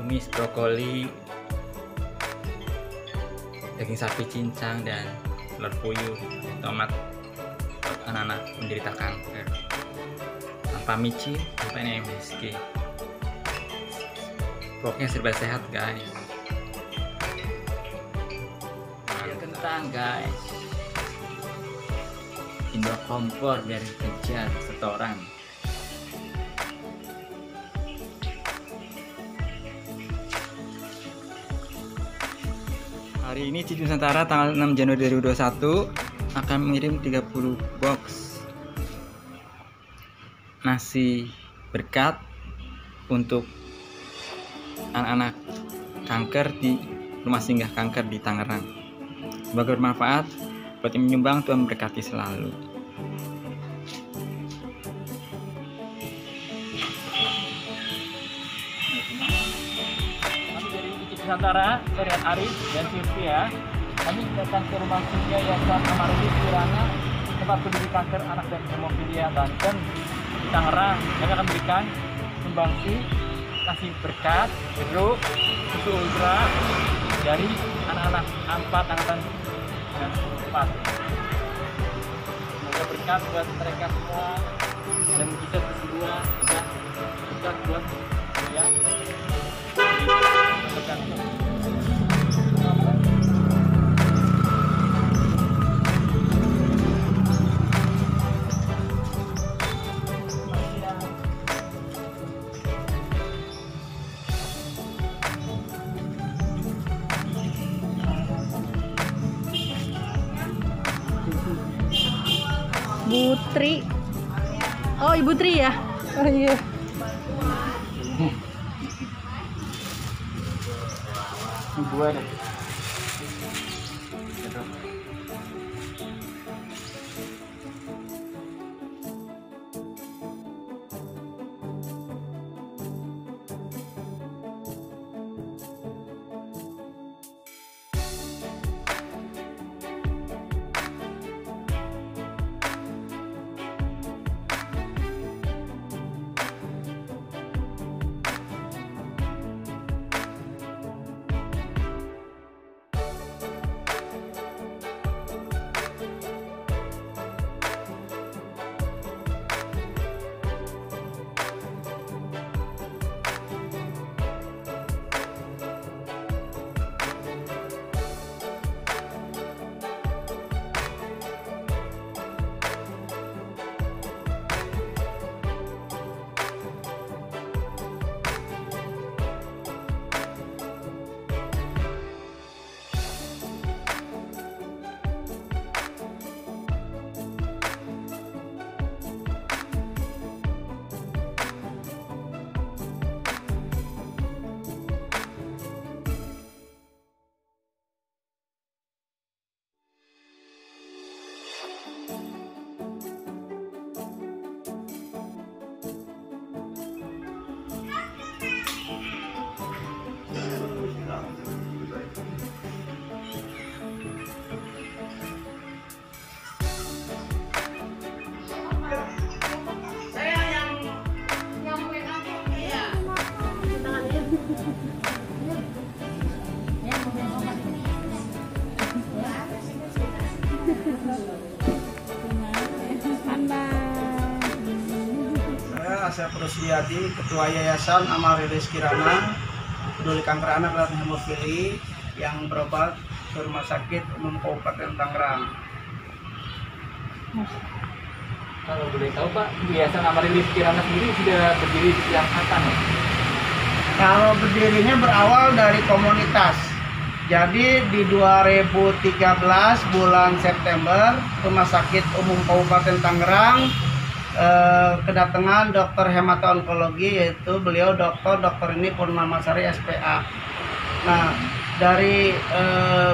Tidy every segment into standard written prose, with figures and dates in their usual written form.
tumis brokoli, daging sapi cincang, dan telur puyuh, tomat buat anak-anak menderita kanker. Tanpa micin, tanpa MSG. Pokoknya serba sehat guys. Ambil kentang guys. Indoor kompor biar dikejar setoran. Hari ini Cip Nusantara tanggal 6 Januari 2021 akan mengirim 30 box nasi berkat untuk anak-anak kanker di rumah singgah kanker di Tangerang. Semoga bermanfaat. Buat yang menyumbang, Tuhan memberkati selalu. Kami dari Cip Nusantara, saya Rian Arif dan Sylvia. Kami datang ke rumah singgah Yayasan Amarili Kirana, tempat peduli kanker anak dan hemofilia Banten di Tangerang. Kami akan berikan sumbangsi nasi berkat, jeruk, susu ultra dari anak-anak A4 angkatan 94. Semoga berkat buat mereka semua dan bisa bersedia dan berkat buat ya. Berkat. Bu Tri. Oh, Ibu Tri ya? Oh iya. Gua deh. Saya Prusdiadi, Ketua Yayasan Amarili Kirana, peduli kanker anak dan hemofili yang berobat ke Rumah Sakit Umum Kabupaten Tangerang. Kalau boleh tahu Pak, Yayasan Amarili Kirana sendiri sudah berdiri sejak kapan ya? Kalau berdirinya berawal dari komunitas. Jadi di 2013 bulan September, Rumah Sakit Umum Kabupaten Tangerang kedatangan dokter hemato-onkologi, yaitu beliau dokter ini Purnamasari SPA. Nah, dari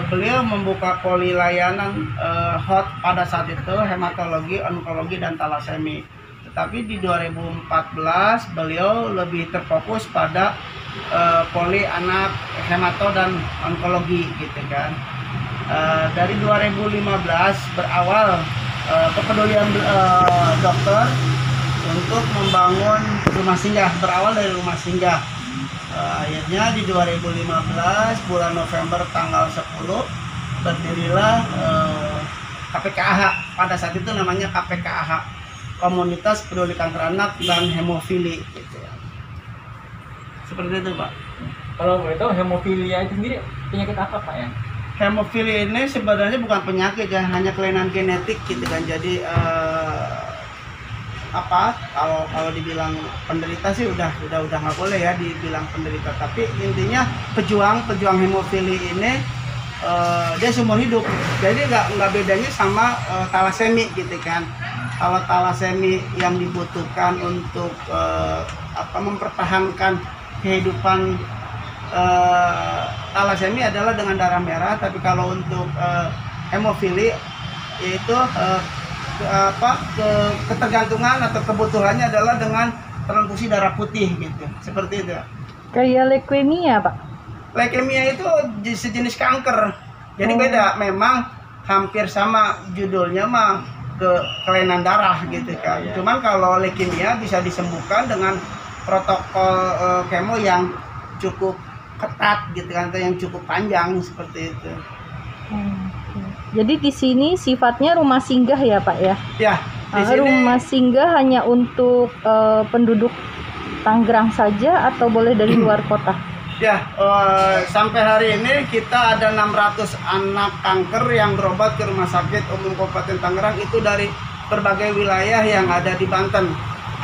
beliau membuka poli layanan hot pada saat itu hematologi, onkologi, dan talasemi. Tetapi di 2014 beliau lebih terfokus pada poli anak, hemato, dan onkologi gitu kan. Dari 2015 berawal kepedulian dokter untuk membangun rumah singgah, berawal dari rumah singgah. Akhirnya di 2015 bulan November tanggal 10 berdirilah KPKAH. Pada saat itu namanya KPKAH, Komunitas Peduli Kanker Anak dan Hemofili gitu ya. Seperti itu, Pak. Kalau boleh tahu hemofilia itu sendiri penyakit apa, Pak ya? Hemofili ini sebenarnya bukan penyakit ya, hanya kelainan genetik gitu kan. Jadi kalau dibilang penderita sih udah nggak boleh ya dibilang penderita. Tapi intinya pejuang hemofili ini dia seumur hidup. Jadi nggak bedanya sama talasemi gitu kan. Kalau talasemi yang dibutuhkan untuk mempertahankan kehidupan talasemi adalah dengan darah merah, tapi kalau untuk hemofili yaitu ketergantungan atau kebutuhannya adalah dengan transfusi darah putih gitu, seperti itu. Kayak leukemia, Pak? Leukemia itu sejenis kanker, jadi beda. Memang hampir sama judulnya mah, kelainan darah gitu kan. Cuman kalau leukemia bisa disembuhkan dengan protokol kemo yang cukup ketat gitu kan, atau yang cukup panjang seperti itu. Jadi di sini sifatnya rumah singgah ya, Pak ya? Ya, di sini rumah singgah hanya untuk penduduk Tangerang saja atau boleh dari luar kota? ya, sampai hari ini kita ada 600 anak kanker yang berobat ke Rumah Sakit Umum Kabupaten Tangerang, itu dari berbagai wilayah yang ada di Banten,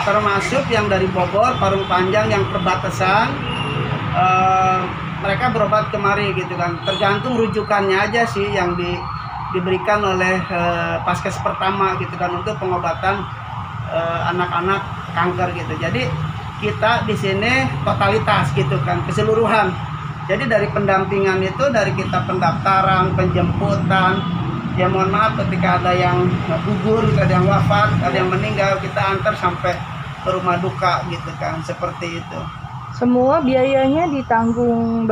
termasuk yang dari Bogor, Parung Panjang yang perbatasan. Mereka berobat kemari gitu kan, tergantung rujukannya aja sih yang diberikan oleh Paskes pertama gitu kan, untuk pengobatan anak-anak kanker gitu. Jadi kita di sini totalitas gitu kan, keseluruhan. Jadi dari pendampingan itu, dari kita pendaftaran, penjemputan, ya mohon maaf ketika ada yang gugur, ada yang wafat, ada yang meninggal, kita antar sampai ke rumah duka gitu kan, seperti itu. Semua biayanya ditanggung,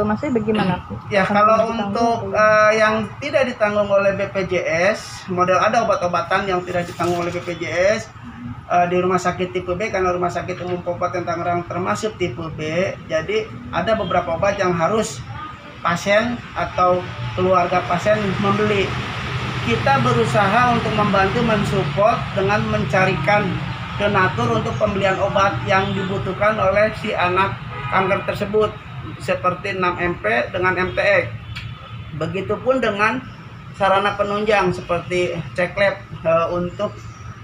maksudnya bagaimana? Ya, kalau untuk yang tidak ditanggung oleh BPJS, model ada obat-obatan yang tidak ditanggung oleh BPJS di rumah sakit tipe B, karena rumah sakit umum Kabupaten Tangerang termasuk tipe B. Jadi ada beberapa obat yang harus pasien atau keluarga pasien membeli. Kita berusaha untuk membantu mensupport dengan mencarikan donatur untuk pembelian obat yang dibutuhkan oleh si anak kanker tersebut, seperti 6MP dengan MTX. Begitupun dengan sarana penunjang seperti cek lab untuk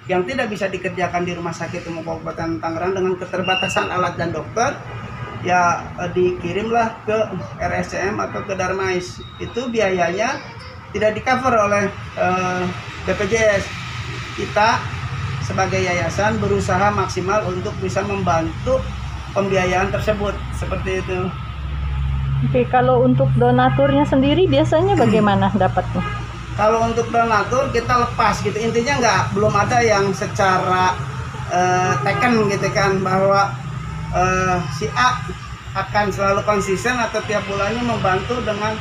yang tidak bisa dikerjakan di Rumah Sakit Umum Kabupaten Tangerang dengan keterbatasan alat dan dokter, ya dikirimlah ke RSCM atau ke Darmais. Itu biayanya tidak di-cover oleh BPJS. Kita sebagai yayasan berusaha maksimal untuk bisa membantu pembiayaan tersebut, seperti itu. Oke, kalau untuk donaturnya sendiri biasanya bagaimana dapatnya? Kalau untuk donatur kita lepas gitu, intinya belum ada yang secara teken gitu kan, bahwa si A akan selalu konsisten atau tiap bulannya membantu dengan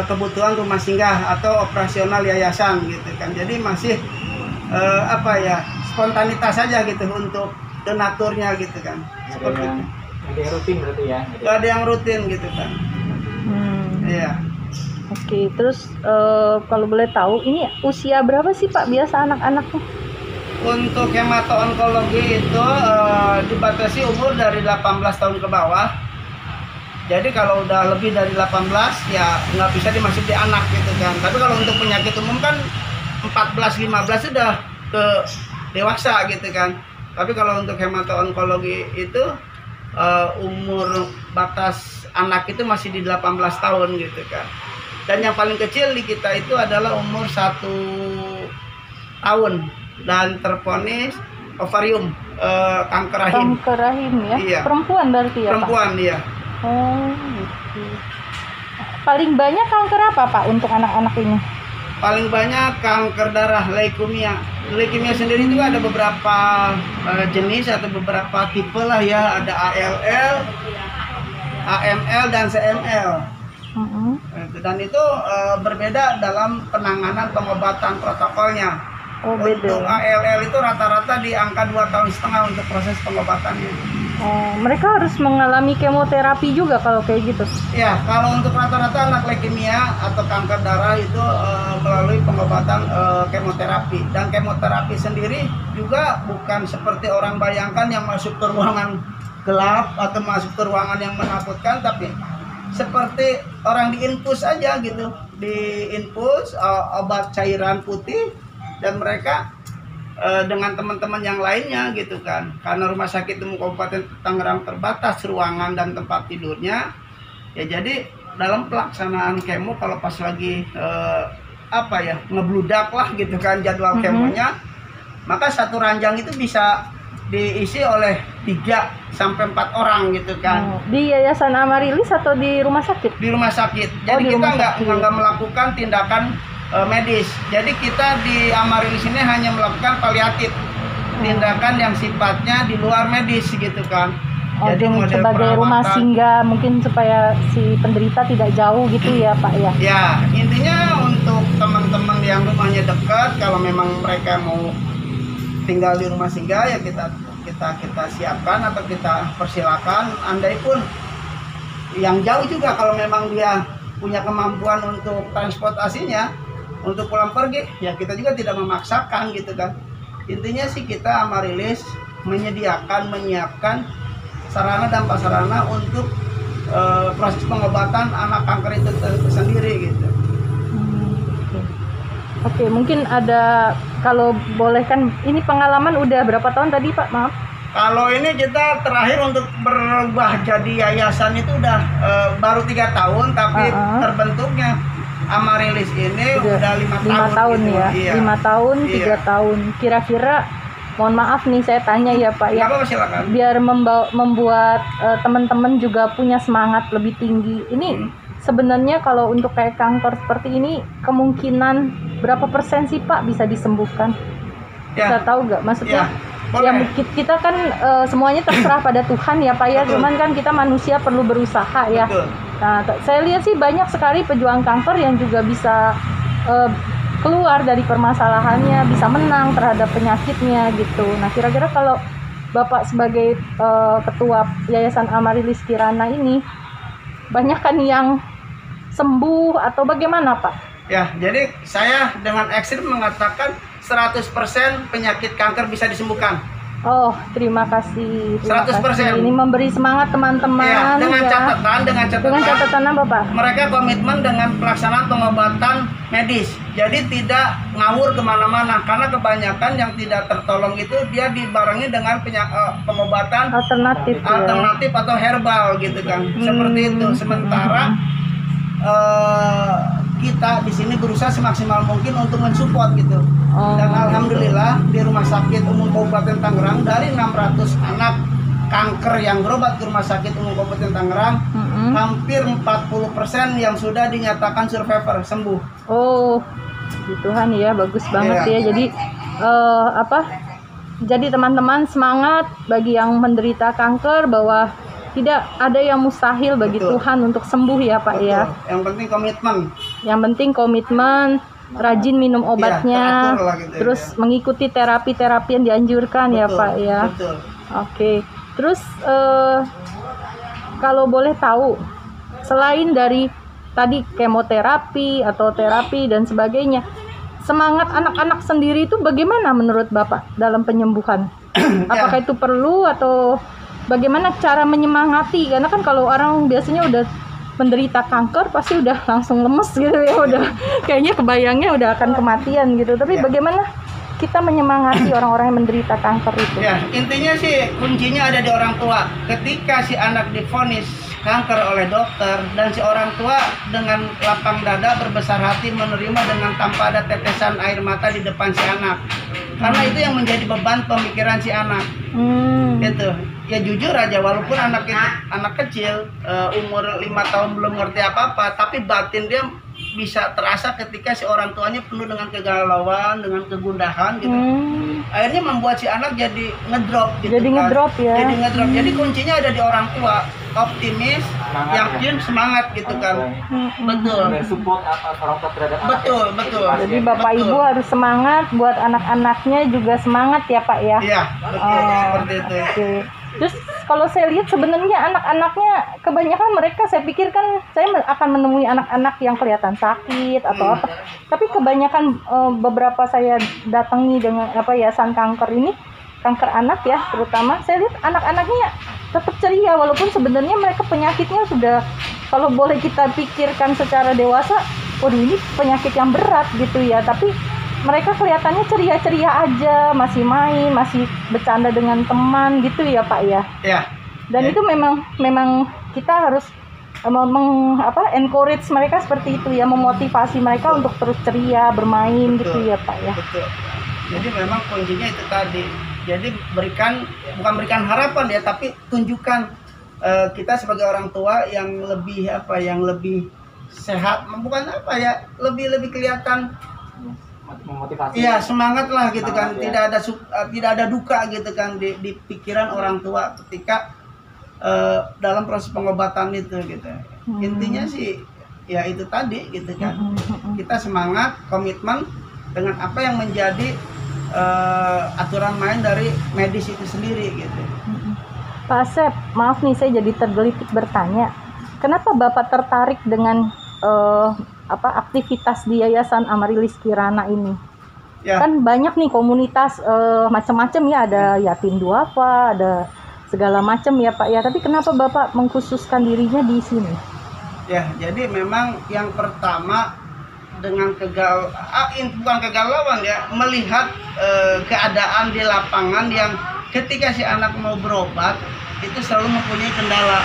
kebutuhan rumah singgah atau operasional yayasan gitu kan. Jadi masih spontanitas saja gitu untuk donaturnya gitu kan. Seperti itu. Ada yang rutin berarti ya? Gak ada yang rutin gitu kan. Iya. Oke, terus kalau boleh tahu ini usia berapa sih Pak biasa anak-anaknya? Untuk hemato-onkologi itu dibatasi umur dari 18 tahun ke bawah. Jadi kalau udah lebih dari 18 ya nggak bisa dimasuki anak gitu kan. Tapi kalau untuk penyakit umum kan 14-15 sudah ke dewasa gitu kan. Tapi kalau untuk hemato-onkologi itu umur batas anak itu masih di 18 tahun gitu kan. Dan yang paling kecil di kita itu adalah umur 1 tahun dan terponis ovarium, kanker rahim. Kanker rahim ya? Iya. Perempuan berarti ya Perempuan, Pak? iya. Oh gitu. Paling banyak kanker apa Pak untuk anak-anak ini? Paling banyak kanker darah, leukemia. Leukemia sendiri juga ada beberapa jenis atau beberapa tipe lah ya. Ada ALL, AML, dan CML. Dan itu berbeda dalam penanganan pengobatan protokolnya. Oh, beda. Untuk ALL itu rata-rata di angka 2,5 tahun untuk proses pengobatannya. Mereka harus mengalami kemoterapi juga kalau kayak gitu. Ya, kalau untuk rata-rata anak leukemia atau kanker darah itu melalui pengobatan kemoterapi. Dan kemoterapi sendiri juga bukan seperti orang bayangkan yang masuk ke ruangan gelap atau masuk ke ruangan yang menakutkan, tapi seperti orang diinfus aja gitu, diinfus obat cairan putih, dan mereka dengan teman-teman yang lainnya gitu kan, karena Rumah Sakit Umum Kabupaten Tangerang terbatas ruangan dan tempat tidurnya, ya jadi dalam pelaksanaan kemo kalau pas lagi ngebludak lah gitu kan jadwal kemonya, maka satu ranjang itu bisa diisi oleh 3 sampai 4 orang gitu kan. Di Yayasan Amarilis atau di rumah sakit? Di rumah sakit. Jadi kita nggak melakukan tindakan medis. Jadi kita di Amarilis ini hanya melakukan paliatif, tindakan yang sifatnya di luar medis gitu kan. Jadi model sebagai rumah singgah mungkin supaya si penderita tidak jauh gitu ya Pak ya. Ya, intinya untuk teman-teman yang rumahnya dekat, kalau memang mereka mau tinggal di rumah singgah ya kita siapkan atau kita persilakan. Andai pun yang jauh juga kalau memang dia punya kemampuan untuk transportasinya untuk pulang pergi, ya kita juga tidak memaksakan gitu kan. Intinya sih kita Amarilis menyiapkan sarana dan prasarana untuk proses pengobatan anak kanker itu sendiri gitu. Oke, mungkin ada, kalau boleh kan, ini pengalaman udah berapa tahun tadi Pak, maaf? Kalau ini kita terakhir untuk berubah jadi yayasan itu udah baru 3 tahun, tapi terbentuknya Amarilis ini udah 5 tahun gitu. Ya, Iya. 5 tahun, 3 tahun. Kira-kira, mohon maaf nih saya tanya ya Pak ya, Silakan. biar membuat teman-teman juga punya semangat lebih tinggi. Ini sebenarnya kalau untuk kayak kanker seperti ini, kemungkinan berapa persen sih Pak bisa disembuhkan? Ya. Bisa tahu nggak? Maksudnya, boleh. ya kita kan semuanya terserah pada Tuhan ya Pak ya. Betul. Cuman kan kita manusia perlu berusaha ya. Betul. Nah, saya lihat sih banyak sekali pejuang kanker yang juga bisa keluar dari permasalahannya, bisa menang terhadap penyakitnya gitu. Nah, kira-kira kalau Bapak sebagai ketua Yayasan Amarilis Kirana ini, banyak kan yang sembuh atau bagaimana Pak? Ya, jadi saya dengan ekstrim mengatakan 100% penyakit kanker bisa disembuhkan. Oh, terima kasih. 100%. Ini memberi semangat teman-teman. Ya, dengan catatan apa Pak? Mereka komitmen dengan pelaksanaan pengobatan medis. Jadi tidak ngawur kemana-mana, karena kebanyakan yang tidak tertolong itu dia dibarengi dengan pengobatan alternatif atau herbal gitu kan. Seperti itu. Sementara kita di sini berusaha semaksimal mungkin untuk mensupport gitu. Dan alhamdulillah di Rumah Sakit Umum Kabupaten Tangerang, dari 600 anak kanker yang berobat ke Rumah Sakit Umum Kabupaten Tangerang, hampir 40% yang sudah dinyatakan survivor, sembuh. Oh, Tuhan ya, bagus banget ya. Jadi jadi teman-teman semangat bagi yang menderita kanker, bahwa tidak ada yang mustahil bagi Tuhan untuk sembuh ya Pak. Ya. Yang penting komitmen. Yang penting komitmen, rajin minum obatnya, gitu, terus mengikuti terapi-terapi yang dianjurkan ya Pak ya. Betul. Oke. Terus kalau boleh tahu, selain dari tadi kemoterapi atau terapi dan sebagainya, semangat anak-anak sendiri itu bagaimana menurut Bapak dalam penyembuhan? Apakah itu perlu atau bagaimana cara menyemangati? Karena kan kalau orang biasanya udah menderita kanker pasti udah langsung lemes gitu ya, udah kayaknya kebayangnya udah akan kematian gitu. Tapi bagaimana kita menyemangati orang-orang yang menderita kanker itu? Ya, intinya sih kuncinya ada di orang tua. Ketika si anak divonis kanker oleh dokter dan si orang tua dengan lapang dada berbesar hati menerima dengan tanpa ada tetesan air mata di depan si anak. Karena itu yang menjadi beban pemikiran si anak. Gitu. Ya jujur aja, walaupun anak kecil umur 5 tahun belum ngerti apa-apa, tapi batin dia bisa terasa ketika si orang tuanya penuh dengan kegalauan, dengan kegundahan gitu. Akhirnya membuat si anak jadi ngedrop gitu. Jadi ngedrop ya. Jadi ngedrop. Jadi kuncinya ada di orang tua. Optimis, yakin, semangat gitu kan. Betul. Support orang tua terhadap anak. Betul. Jadi Bapak Ibu harus semangat, buat anak-anaknya juga semangat ya Pak ya. Iya, betul. Seperti itu. Oke. Terus kalau saya lihat sebenarnya anak-anaknya kebanyakan mereka, saya pikir kan saya akan menemui anak-anak yang kelihatan sakit atau apa. Tapi kebanyakan beberapa saya datangi dengan yayasan kanker ini, kanker anak ya terutama, saya lihat anak-anaknya tetap ceria walaupun sebenarnya mereka penyakitnya sudah, kalau boleh kita pikirkan secara dewasa, waduh ini penyakit yang berat gitu ya, tapi mereka kelihatannya ceria-ceria aja, masih main, masih bercanda dengan teman gitu ya Pak ya. Ya. Dan itu memang kita harus encourage mereka seperti itu ya, memotivasi mereka untuk terus ceria, bermain. Betul. Gitu ya Pak ya. Betul. Jadi memang kuncinya itu tadi. Jadi bukan berikan harapan ya, tapi tunjukkan kita sebagai orang tua yang lebih sehat, bukan lebih kelihatan Memotivasi. iya, semangat lah gitu kan. Ya. Tidak ada duka gitu kan di pikiran orang tua ketika dalam proses pengobatan itu gitu. Intinya sih ya itu tadi gitu kan. Kita semangat, komitmen dengan apa yang menjadi aturan main dari medis itu sendiri gitu. Pak Asep, maaf nih saya jadi tergelitik bertanya. Kenapa Bapak tertarik dengan aktivitas di Yayasan Amarilis Kirana ini? Ya. Kan banyak nih komunitas macam-macam ya, ada yatim duafa, ada segala macam ya Pak ya. Tapi kenapa Bapak mengkhususkan dirinya di sini? Ya, jadi memang yang pertama dengan bukan kegalauan ya, melihat keadaan di lapangan yang ketika si anak mau berobat itu selalu mempunyai kendala.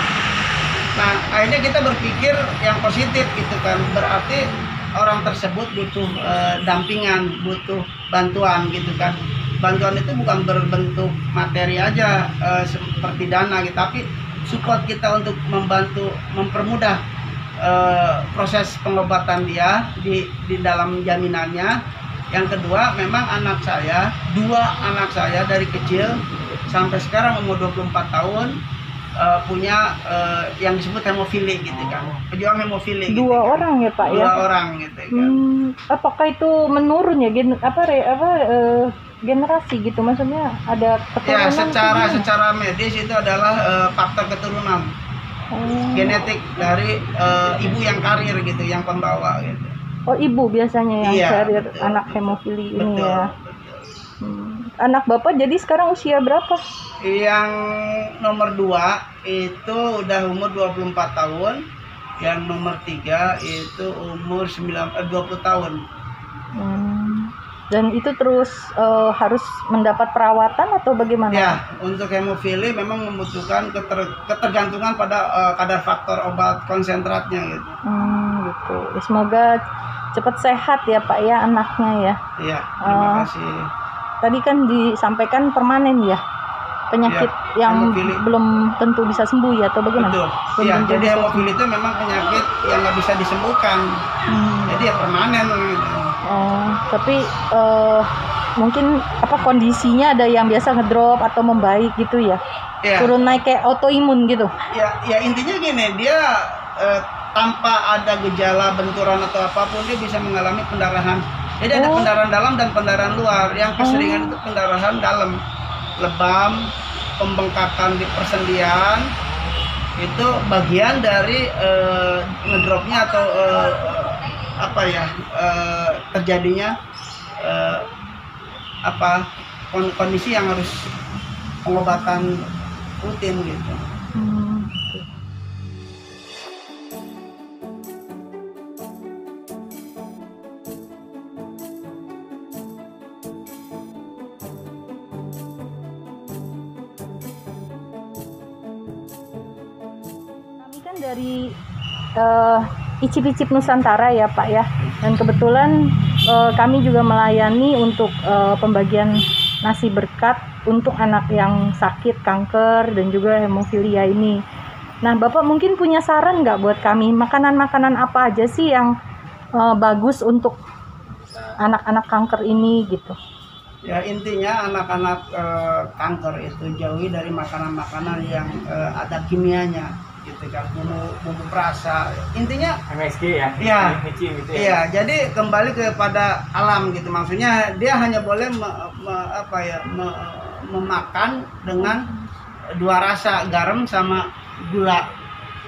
Nah, akhirnya kita berpikir yang positif gitu kan, berarti orang tersebut butuh dampingan, butuh bantuan gitu kan. Bantuan itu bukan berbentuk materi aja seperti dana gitu, tapi support kita untuk membantu, mempermudah proses pengobatan dia di dalam jaminannya. Yang kedua, memang dua anak saya dari kecil sampai sekarang umur 24 tahun punya yang disebut hemofili gitu kan, pejuang hemofili. Dua gitu orang ya Pak ya? Dua orang gitu kan. Apakah itu menurun ya generasi gitu, maksudnya ada keturunan? Ya, secara medis itu adalah faktor keturunan, genetik dari ibu yang karir gitu, yang pembawa gitu. Oh, ibu biasanya yang karir anak hemofili ini ya. Anak Bapak jadi sekarang usia berapa? Yang nomor 2 itu udah umur 24 tahun, yang nomor 3 itu umur 20 tahun. Dan itu terus harus mendapat perawatan atau bagaimana? Ya, untuk hemofili memang membutuhkan ketergantungan pada kadar faktor obat konsentratnya gitu. Gitu. Semoga cepat sehat ya Pak ya anaknya ya. Iya, terima kasih. Tadi kan disampaikan permanen ya, penyakit yang hemofili belum tentu bisa sembuh ya atau bagaimana? Betul. Iya, jadi hemofili itu memang penyakit yang nggak bisa disembuhkan. Jadi ya permanen gitu. Tapi mungkin kondisinya ada yang biasa ngedrop atau membaik gitu ya? Ya. Turun naik kayak autoimun gitu? Ya intinya gini, dia tanpa ada gejala benturan atau apapun dia bisa mengalami pendarahan. Jadi ada pendarahan dalam dan pendarahan luar. Yang keseringan itu pendarahan dalam, lebam, pembengkakan di persendian, itu bagian dari ngedropnya atau terjadinya kondisi yang harus pengobatan rutin gitu. Kami kan dari Icip-icip Nusantara ya Pak ya, dan kebetulan kami juga melayani untuk pembagian nasi berkat untuk anak yang sakit kanker dan juga hemofilia ini. Nah Bapak mungkin punya saran nggak buat kami, makanan-makanan apa aja sih yang bagus untuk anak-anak kanker ini gitu? Ya intinya anak-anak kanker itu jauhi dari makanan-makanan yang ada kimianya gitu kan, bumbu perasa, intinya MSG ya. Iya. Gitu ya. Iya, jadi kembali kepada alam gitu, maksudnya dia hanya boleh memakan dengan dua rasa, garam sama gula.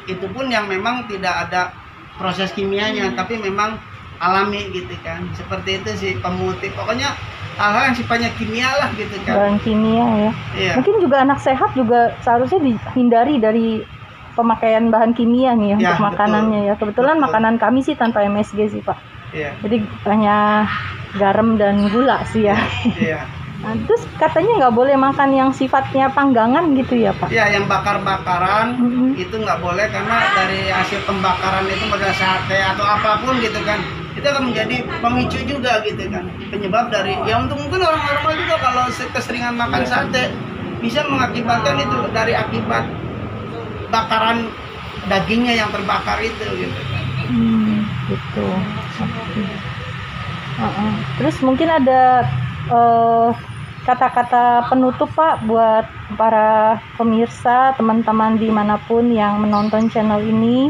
Itu pun yang memang tidak ada proses kimianya, tapi memang alami gitu kan. Seperti itu sih pemutih. Pokoknya hal-hal yang sifatnya kimia lah gitu kan. Bahan kimia ya. Iya. Mungkin juga anak sehat juga seharusnya dihindari dari pemakaian bahan kimia nih ya, Ya, untuk makanannya ya. Kebetulan Betul. makanan kami sih tanpa MSG sih Pak. Iya. Jadi hanya garam dan gula sih ya. Iya. Nah, terus katanya nggak boleh makan yang sifatnya panggangan gitu ya Pak? Ya, yang bakar-bakaran Mhm. itu nggak boleh, karena dari hasil pembakaran itu pada sate atau apapun gitu kan, itu akan menjadi pemicu juga gitu kan, penyebab dari ya untuk mungkin orang normal juga kalau keseringan makan sate bisa mengakibatkan itu dari akibat bakaran dagingnya yang terbakar itu gitu kan. Gitu. Oke. Terus mungkin ada kata-kata penutup Pak buat para pemirsa, teman-teman dimanapun yang menonton channel ini.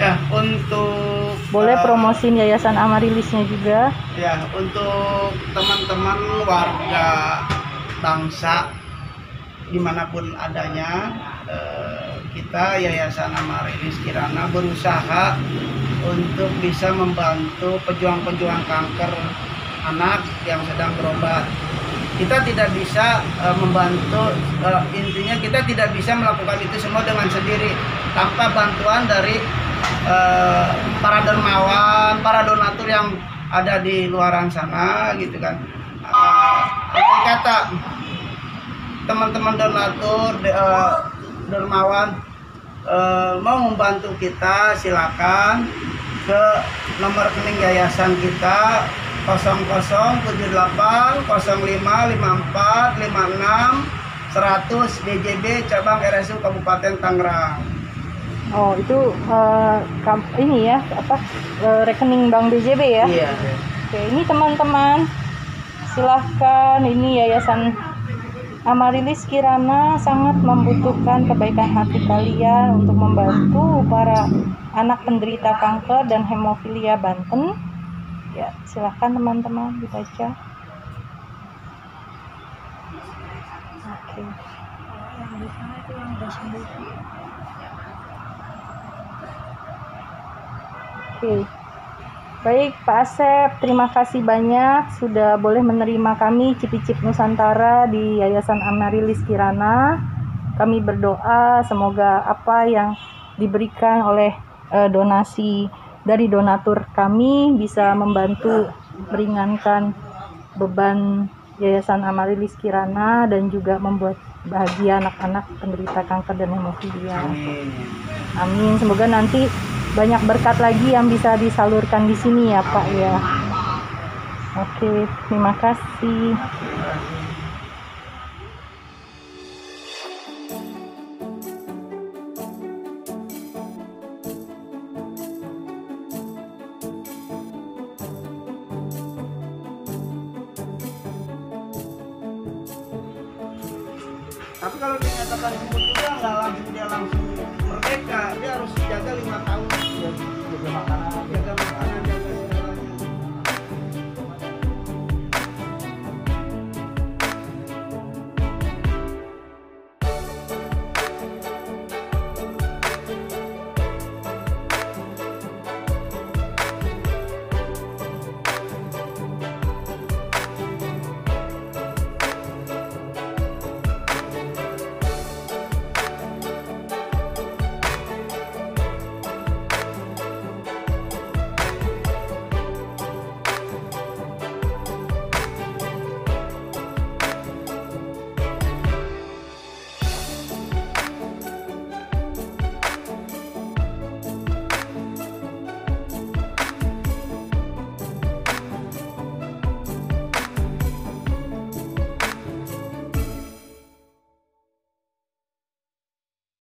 Ya, untuk Boleh promosiin Yayasan Amarilisnya juga. ya, untuk teman-teman warga bangsa dimanapun adanya, kita Yayasan Amarilis Kirana berusaha untuk bisa membantu pejuang-pejuang kanker anak yang sedang berobat. Kita tidak bisa membantu, intinya kita tidak bisa melakukan itu semua dengan sendiri tanpa bantuan dari para dermawan, para donatur yang ada di luaran sana gitu kan. Andai kata teman-teman donatur, dermawan mau membantu kita, silakan ke nomor rekening yayasan kita 0078 05 54 56 100 DJB cabang RSU Kabupaten Tangerang. Oh, itu ini ya, rekening Bank BJB ya? Iya. Oke, ini teman-teman silahkan, ini Yayasan Amarilis Kirana sangat membutuhkan kebaikan hati kalian untuk membantu para anak penderita kanker dan hemofilia Banten. Ya, silahkan teman-teman dibaca. Oke. Oke. Baik Pak Asep, terima kasih banyak sudah boleh menerima kami Cipicip Nusantara di Yayasan Amarilis Kirana. Kami berdoa semoga apa yang diberikan oleh donasi dari donatur kami bisa membantu meringankan beban Yayasan Amarilis Kirana dan juga membuat bahagia anak-anak penderita kanker dan hemofilia. Amin. Amin. Semoga nanti banyak berkat lagi yang bisa disalurkan di sini ya Pak ya. Oke, terima kasih. Tapi kalau dinyatakan sembuh juga nggak langsung dia langsung merdeka, dia harus jaga 5 tahun. Jaga makanan. Jaga makanan.